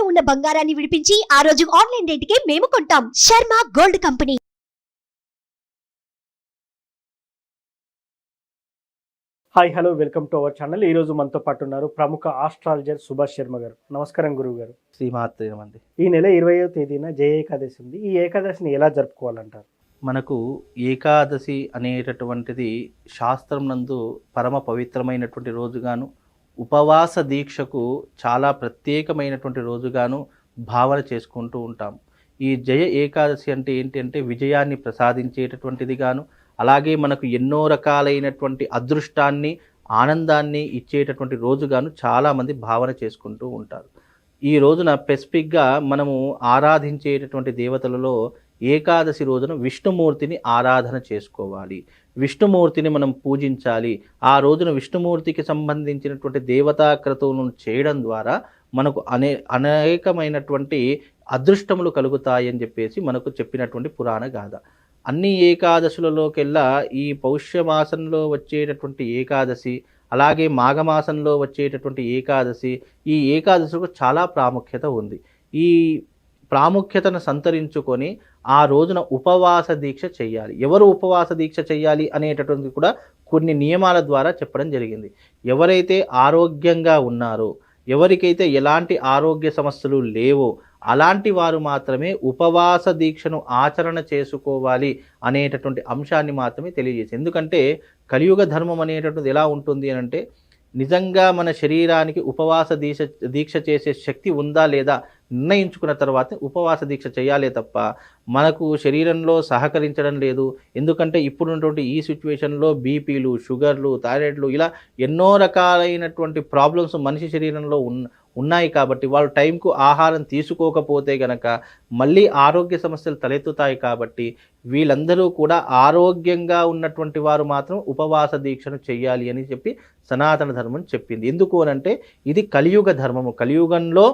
ఉన్న బంగారాన్ని విడిపించి ఆ రోజు ఆన్లైన్ రేటుకే మేము కొంటాం. Sharma gold company. Hi hello welcome to our channel. ఈరోజు మనతో పాటు ఉన్నారు ప్రముఖ ఆస్ట్రాలజర్ సుభాష్ శర్మ గారు. నమస్కారం గురువు గారు. శ్రీమాత్రేమంది. ఈ నెల 20వ తేదీన జయ ఏకాదశి ఉంది. ఈ ఏకాదశిని ఎలా జరుపుకోవాలంటారు? మనకు ఏకాదశి అనేటటువంటిది శాస్త్రం నందు పరమ పవిత్రమైనటువంటి రోజుగాను, ఉపవాస దీక్షకు చాలా ప్రత్యేకమైనటువంటి రోజుగాను భావన చేసుకుంటూ ఉంటాం. ఈ జయ ఏకాదశి అంటే ఏంటి అంటే విజయాన్ని ప్రసాదించేటటువంటిది గాను, అలాగే మనకు ఎన్నో రకాలైనటువంటి అదృష్టాన్ని, ఆనందాన్ని ఇచ్చేటటువంటి రోజుగాను చాలామంది భావన చేసుకుంటూ ఉంటారు. ఈ రోజున స్పెసిఫిక్గా మనము ఆరాధించేటటువంటి దేవతలలో ఏకాదశి రోజున విష్ణుమూర్తిని ఆరాధన చేసుకోవాలి. విష్ణుమూర్తిని మనం పూజించాలి. ఆ రోజున విష్ణుమూర్తికి సంబంధించినటువంటి దేవతా క్రతువులను చేయడం ద్వారా మనకు అనేకమైనటువంటి అదృష్టములు కలుగుతాయి అని చెప్పేసి మనకు చెప్పినటువంటి పురాణ గాథ. అన్ని ఏకాదశులలోకెల్లా ఈ పౌష్యమాసంలో వచ్చేటటువంటి ఏకాదశి, అలాగే మాఘమాసంలో వచ్చేటటువంటి ఏకాదశి, ఈ ఏకాదశికి చాలా ప్రాముఖ్యత ఉంది. ఈ ప్రాముఖ్యతను సంతరించుకొని ఆ రోజున ఉపవాస దీక్ష చేయాలి. ఎవరు ఉపవాస దీక్ష చేయాలి అనేటటువంటి కూడా కొన్ని నియమాల ద్వారా చెప్పడం జరిగింది. ఎవరైతే ఆరోగ్యంగా ఉన్నారో, ఎవరికైతే ఎలాంటి ఆరోగ్య సమస్యలు లేవో అలాంటి వారు మాత్రమే ఉపవాస దీక్షను ఆచరణ చేసుకోవాలి అనేటటువంటి అంశాన్ని మాత్రమే తెలియజేసి. ఎందుకంటే కలియుగ ధర్మం అనేటటువంటిది ఎలా ఉంటుంది అని అంటే, నిజంగా మన శరీరానికి ఉపవాస దీక్ష చేసే శక్తి ఉందా లేదా నిర్ణయించుకున్న తర్వాత ఉపవాస దీక్ష చేయాలే తప్ప మనకు శరీరంలో సహకరించడం లేదు. ఎందుకంటే ఇప్పుడున్నటువంటి ఈ సిచ్యువేషన్లో బీపీలు, షుగర్లు, థైరాయిడ్లు ఇలా ఎన్నో రకాలైనటువంటి ప్రాబ్లమ్స్ మనిషి శరీరంలో ఉన్నాయి. కాబట్టి వాళ్ళు టైంకు ఆహారం తీసుకోకపోతే గనక మళ్ళీ ఆరోగ్య సమస్యలు తలెత్తుతాయి. కాబట్టి వీళ్ళందరూ కూడా ఆరోగ్యంగా ఉన్నటువంటి వారు మాత్రం ఉపవాస దీక్షను చెయ్యాలి అని చెప్పి సనాతన ధర్మం చెప్పింది. ఎందుకు అనంటే ఇది కలియుగ ధర్మము. కలియుగంలో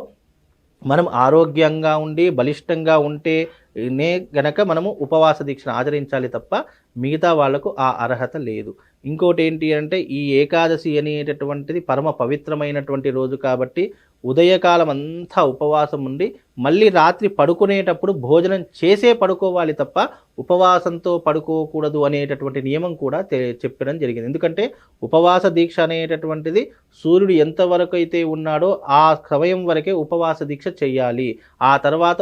మనం ఆరోగ్యంగా ఉండి బలిష్టంగా ఉంటేనే గనక మనము ఉపవాస దీక్షను ఆచరించాలి తప్ప మిగతా వాళ్లకు ఆ అర్హత లేదు. ఇంకోటి ఏంటి అంటే ఈ ఏకాదశి అనేటటువంటిది పరమ పవిత్రమైనటువంటి రోజు కాబట్టి ఉదయకాలం అంతా ఉపవాసం ఉండి మళ్ళీ రాత్రి పడుకునేటప్పుడు భోజనం చేసే పడుకోవాలి తప్ప ఉపవాసంతో పడుకోకూడదు అనేటటువంటి నియమం కూడా చెప్పడం జరిగింది. ఎందుకంటే ఉపవాస దీక్ష అనేటటువంటిది సూర్యుడు ఎంతవరకు అయితే ఉన్నాడో ఆ సమయం వరకే ఉపవాస దీక్ష చేయాలి. ఆ తర్వాత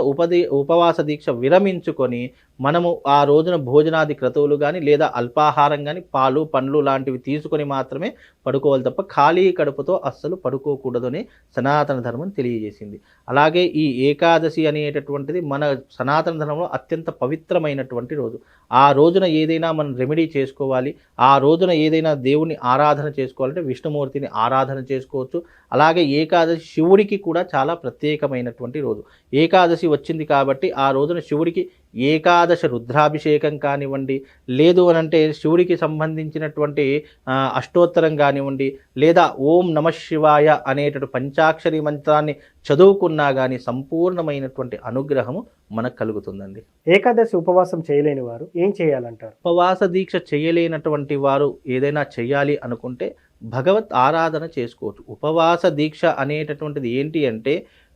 ఉపవాస దీక్ష విరమించుకొని మనము ఆ రోజున భోజనాది క్రతువులు కానీ లేదా అల్పాహారం కానీ పాలు పండ్లు లాంటివి తీసుకొని మాత్రమే పడుకోవాలి తప్ప ఖాళీ కడుపుతో అస్సలు పడుకోకూడదు అని సనాతన ధర్మం తెలియజేసింది. అలాగే ఈ ఏకాదశి అనేటటువంటిది మన సనాతన ధర్మంలో అత్యంత పవిత్రమైనటువంటి రోజు. ఆ రోజున ఏదైనా మనం రెమెడీ చేసుకోవాలి, ఆ రోజున ఏదైనా దేవుని ఆరాధన చేసుకోవాలంటే విష్ణుమూర్తిని ఆరాధన చేసుకోవచ్చు. అలాగే ఏకాదశి శివుడికి కూడా చాలా ప్రత్యేకమైనటువంటి రోజు. ఏకాదశి వచ్చింది కాబట్టి ఆ రోజున శివుడికి ఏకాదశ రుద్రాభిషేకం కానివ్వండి, లేదు అనంటే శివుడికి సంబంధించినటువంటి అష్టోత్తరం కానివ్వండి, లేదా ఓం నమ శివాయ అనేటటువంటి పంచాక్షరి మంత్రాన్ని చదువుకున్నా కానీ సంపూర్ణమైనటువంటి అనుగ్రహము మనకు కలుగుతుందండి. ఏకాదశి ఉపవాసం చేయలేని వారు ఏం చేయాలంటారు? ఉపవాస దీక్ష చేయలేనటువంటి వారు ఏదైనా చేయాలి అనుకుంటే భగవత్ ఆరాధన చేసుకోవచ్చు. ఉపవాస దీక్ష అనేటటువంటిది ఏంటి అంటే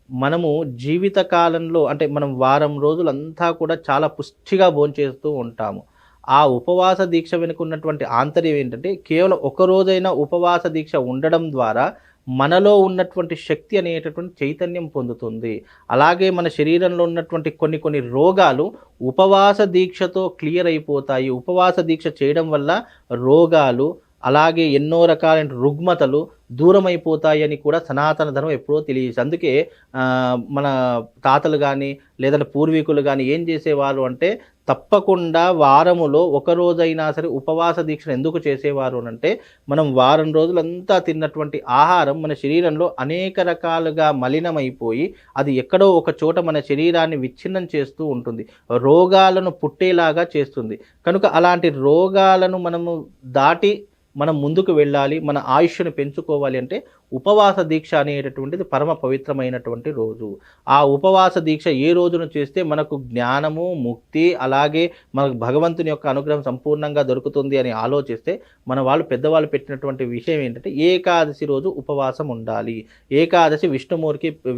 మనము జీవితకాలంలో అంటే మనం వారం రోజులంతా కూడా చాలా పుష్టిగా భోంచేస్తూ ఉంటాము. ఆ ఉపవాస దీక్ష వెనుకున్నటువంటి ఆంతర్యం ఏంటంటే కేవలం ఒక రోజైనా ఉపవాస దీక్ష ఉండడం ద్వారా మనలో ఉన్నటువంటి శక్తి అనేటటువంటి చైతన్యం పొందుతుంది. అలాగే మన శరీరంలో ఉన్నటువంటి కొన్ని రోగాలు ఉపవాస దీక్షతో క్లియర్ అయిపోతాయి. ఉపవాస దీక్ష చేయడం వల్ల రోగాలు అలాగే ఎన్నో రకాలైన రుగ్మతలు దూరమైపోతాయని కూడా సనాతన ధర్మం ఎప్పుడో తెలియజేసి. అందుకే మన తాతలు కానీ లేదంటే పూర్వీకులు కానీ ఏం చేసేవారు అంటే తప్పకుండా వారములో ఒక రోజైనా సరే ఉపవాస దీక్షను ఎందుకు చేసేవారు అంటే మనం వారం రోజులంతా తిన్నటువంటి ఆహారం మన శరీరంలో అనేక రకాలుగా మలినమైపోయి అది ఎక్కడో ఒక చోట మన శరీరాన్ని విచ్ఛిన్నం చేస్తూ ఉంటుంది, రోగాలను పుట్టేలాగా చేస్తుంది. కనుక అలాంటి రోగాలను మనము దాటి మనం ముందుకు వెళ్ళాలి, మన ఆయుష్ను పెంచుకోవాలి అంటే ఉపవాస దీక్ష అనేటటువంటిది పరమ పవిత్రమైనటువంటి రోజు. ఆ ఉపవాస దీక్ష ఏ రోజున చేస్తే మనకు జ్ఞానము, ముక్తి, అలాగే మనకు భగవంతుని యొక్క అనుగ్రహం సంపూర్ణంగా దొరుకుతుంది అని ఆలోచిస్తే మన వాళ్ళు పెద్దవాళ్ళు పెట్టినటువంటి విషయం ఏంటంటే ఏకాదశి రోజు ఉపవాసం ఉండాలి. ఏకాదశి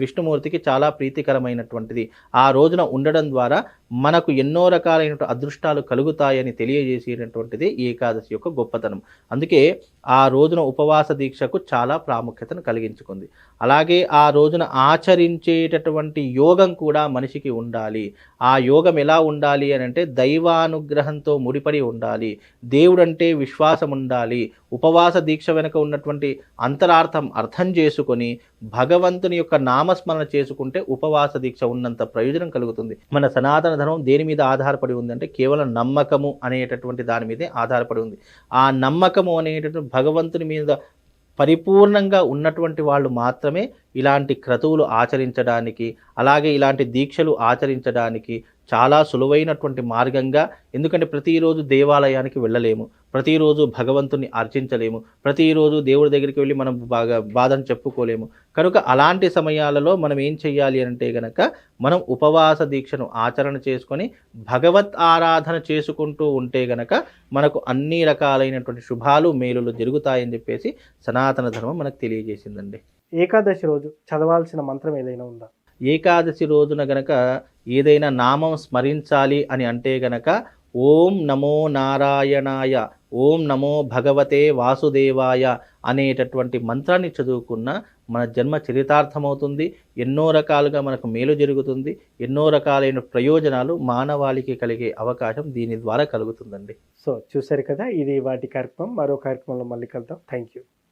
విష్ణుమూర్తికి చాలా ప్రీతికరమైనటువంటిది. ఆ రోజున ఉండడం ద్వారా మనకు ఎన్నో రకాలైన అదృష్టాలు కలుగుతాయని తెలియజేసేటటువంటిది ఏకాదశి యొక్క గొప్పతనం. అందుకే ఆ రోజున ఉపవాస దీక్షకు చాలా ప్రాముఖ్యతను కలిగించుకుంది. అలాగే ఆ రోజున ఆచరించేటటువంటి యోగం కూడా మనిషికి ఉండాలి. ఆ యోగం ఎలా ఉండాలి అని అంటే దైవానుగ్రహంతో ముడిపడి ఉండాలి. దేవుడంటే విశ్వాసం ఉండాలి. ఉపవాస దీక్ష వెనుక ఉన్నటువంటి అంతరార్థం అర్థం చేసుకొని భగవంతుని యొక్క నామస్మరణ చేసుకుంటే ఉపవాస దీక్ష ఉన్నంత ప్రయోజనం కలుగుతుంది. మన సనాతన ధర్మం దేని మీద ఆధారపడి ఉందంటే కేవలం నమ్మకము అనేటటువంటి దాని మీదే ఆధారపడి ఉంది. ఆ నమ్మకము అనేటటువంటి భగవంతుని మీద పరిపూర్ణంగా ఉన్నటువంటి వాళ్ళు మాత్రమే ఇలాంటి క్రతువులు ఆచరించడానికి, అలాగే ఇలాంటి దీక్షలు ఆచరించడానికి చాలా సులువైనటువంటి మార్గంగా, ఎందుకంటే ప్రతిరోజు దేవాలయానికి వెళ్ళలేము, ప్రతిరోజు భగవంతుని అర్చించలేము, ప్రతిరోజు దేవుడి దగ్గరికి వెళ్ళి మనం బాధను చెప్పుకోలేము. కనుక అలాంటి సమయాలలో మనం ఏం చెయ్యాలి అంటే గనక మనం ఉపవాస దీక్షను ఆచరణ చేసుకొని భగవత్ ఆరాధన చేసుకుంటూ ఉంటే గనక మనకు అన్ని రకాలైనటువంటి శుభాలు, మేలులు జరుగుతాయని చెప్పేసి సనాతన ధర్మం మనకు తెలియజేసిందండి. ఏకాదశి రోజు చదవాల్సిన మంత్రం ఏదైనా ఉందా? ఏకాదశి రోజున గనక ఏదైనా నామం స్మరించాలి అని అంటే గనక ఓం నమో నారాయణాయ, ఓం నమో భగవతే వాసుదేవాయ అనేటటువంటి మంత్రాన్ని చదువుకున్న మన జన్మ చరితార్థమవుతుంది. ఎన్నో రకాలుగా మనకు మేలు జరుగుతుంది. ఎన్నో రకాలైన ప్రయోజనాలు మానవాళికి కలిగే అవకాశం దీని ద్వారా కలుగుతుందండి. సో చూసారు కదా, ఇది వాటి కార్యక్రమం. మరో కార్యక్రమంలో మళ్ళీ కలుద్దాం. Thank you.